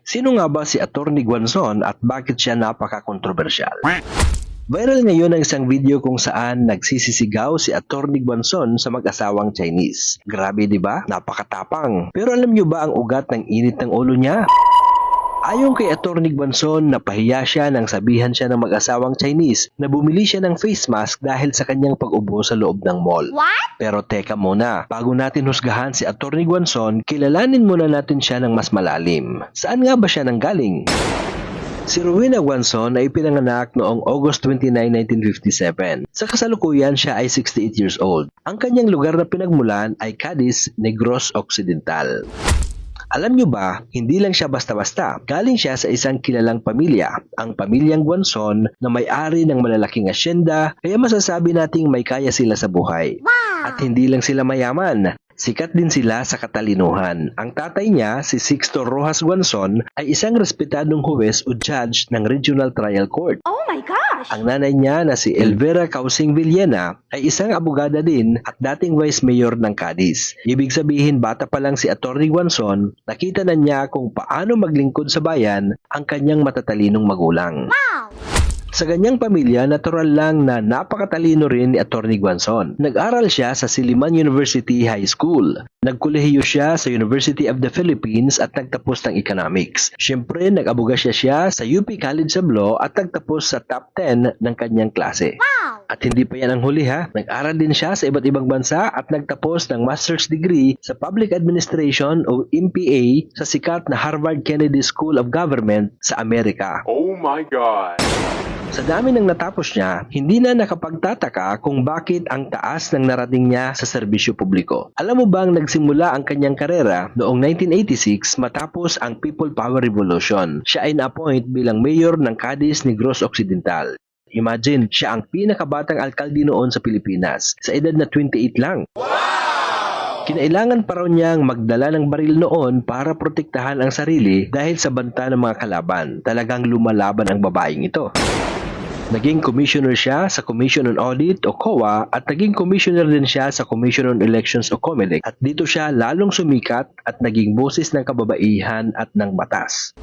Sino nga ba si Atty. Guanzon at bakit siya napaka-kontrobersyal? Viral ngayon ang isang video kung saan nagsisisigaw si Atty. Guanzon sa mag-asawang Chinese. Grabe, di ba? Napakatapang. Pero alam nyo ba ang ugat ng init ng ulo niya? Ayon kay Atty. Guanzon, napahiya siya nang sabihan siya ng mag-asawang Chinese na bumili siya ng face mask dahil sa kanyang pag-ubo sa loob ng mall. What? Pero teka muna, bago natin husgahan si Atty. Guanzon, kilalanin muna natin siya ng mas malalim. Saan nga ba siya nanggaling? Si Rowena Guanzon ay pinanganak noong August 29, 1957. Sa kasalukuyan, siya ay 68 years old. Ang kanyang lugar na pinagmulan ay Cadiz, Negros Occidental. Alam nyo ba, hindi lang siya basta-basta. Galing siya sa isang kilalang pamilya, ang pamilyang Guanzon na may-ari ng malalaking asyenda, kaya masasabi nating may kaya sila sa buhay. Wow! At hindi lang sila mayaman, sikat din sila sa katalinuhan. Ang tatay niya, si Sixto Rojas Guanzon, ay isang respetadong huwes o judge ng Regional Trial Court. Oh my gosh! Ang nanay niya na si Elvira Causing Villena ay isang abogada din at dating vice mayor ng Cadiz. Ibig sabihin bata pa lang si Atty. Guanzon, nakita na niya kung paano maglingkod sa bayan ang kanyang matatalinong magulang. Wow! Sa ganyang pamilya, natural lang na napakatalino rin ni Atty. Guanzon. Nag-aral siya sa Silliman University High School. Nagkolehiyo siya sa University of the Philippines at nagtapos ng economics. Siyempre, nag-abogasya siya sa UP College of Law at nagtapos sa top 10 ng kanyang klase. Wow! At hindi pa yan ang huli ha. Nag-aral din siya sa iba't ibang bansa at nagtapos ng master's degree sa Public Administration o MPA sa sikat na Harvard Kennedy School of Government sa Amerika. Oh my God! Sa dami ng natapos niya, hindi na nakapagtataka kung bakit ang taas ng narating niya sa serbisyo publiko. Alam mo bang nagsimula ang kanyang karera noong 1986 matapos ang People Power Revolution. Siya ay na-appoint bilang mayor ng Cadiz, Negros Occidental. Imagine, siya ang pinakabatang alkalde noon sa Pilipinas, sa edad na 28 lang. Kinailangan pa raw niyang magdala ng baril noon para protektahan ang sarili dahil sa banta ng mga kalaban. Talagang lumalaban ang babaeng ito. Naging commissioner siya sa Commission on Audit o COA at naging commissioner din siya sa Commission on Elections o COMELEC at dito siya lalong sumikat at naging boses ng kababaihan at ng batas.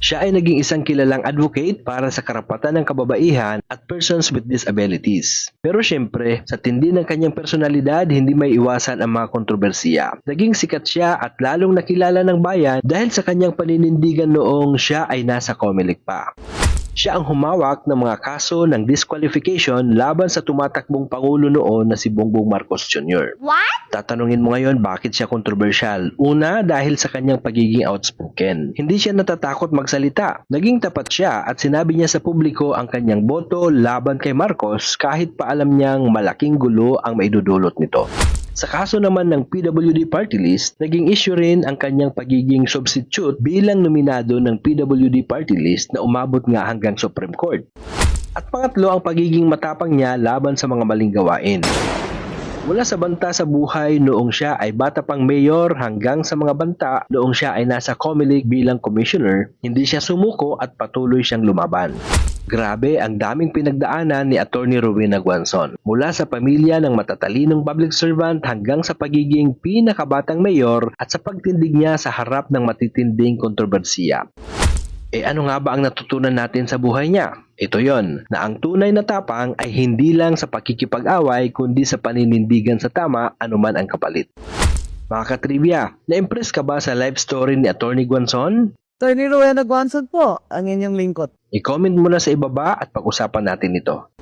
Siya ay naging isang kilalang advocate para sa karapatan ng kababaihan at persons with disabilities. Pero syempre, sa tindi ng kanyang personalidad, hindi may iwasan ang mga kontrobersiya. Naging sikat siya at lalong nakilala ng bayan dahil sa kanyang paninindigan noong siya ay nasa COMELEC pa. Siya ang humawak ng mga kaso ng disqualification laban sa tumatakbong pangulo noon na si Bongbong Marcos Jr. What? Tatanungin mo ngayon bakit siya kontrobersyal. Una, dahil sa kanyang pagiging outspoken. Hindi siya natatakot magsalita. Naging tapat siya at sinabi niya sa publiko ang kanyang boto laban kay Marcos kahit pa alam niyang malaking gulo ang maidudulot nito. Sa kaso naman ng PWD Party List, naging issue rin ang kanyang pagiging substitute bilang nominado ng PWD Party List na umabot nga hanggang Supreme Court. At pangatlo, ang pagiging matapang niya laban sa mga maling gawain. Mula sa banta sa buhay noong siya ay bata pang mayor hanggang sa mga banta noong siya ay nasa COMELEC bilang commissioner, hindi siya sumuko at patuloy siyang lumaban. Grabe ang daming pinagdaanan ni Atty. Rowena Guanzon. Mula sa pamilya ng matatalinong public servant hanggang sa pagiging pinakabatang mayor at sa pagtindig niya sa harap ng matitinding kontrobersiya. Ano nga ba ang natutunan natin sa buhay niya? Ito yon, na ang tunay na tapang ay hindi lang sa pakikipag-away kundi sa paninindigan sa tama anuman ang kapalit. Mga katrivia, na-impress ka ba sa life story ni Atty. Guanzon? Atty. Rowena Guanzon po, ang inyong lingkod. I-comment mo na sa ibaba at pag-usapan natin ito.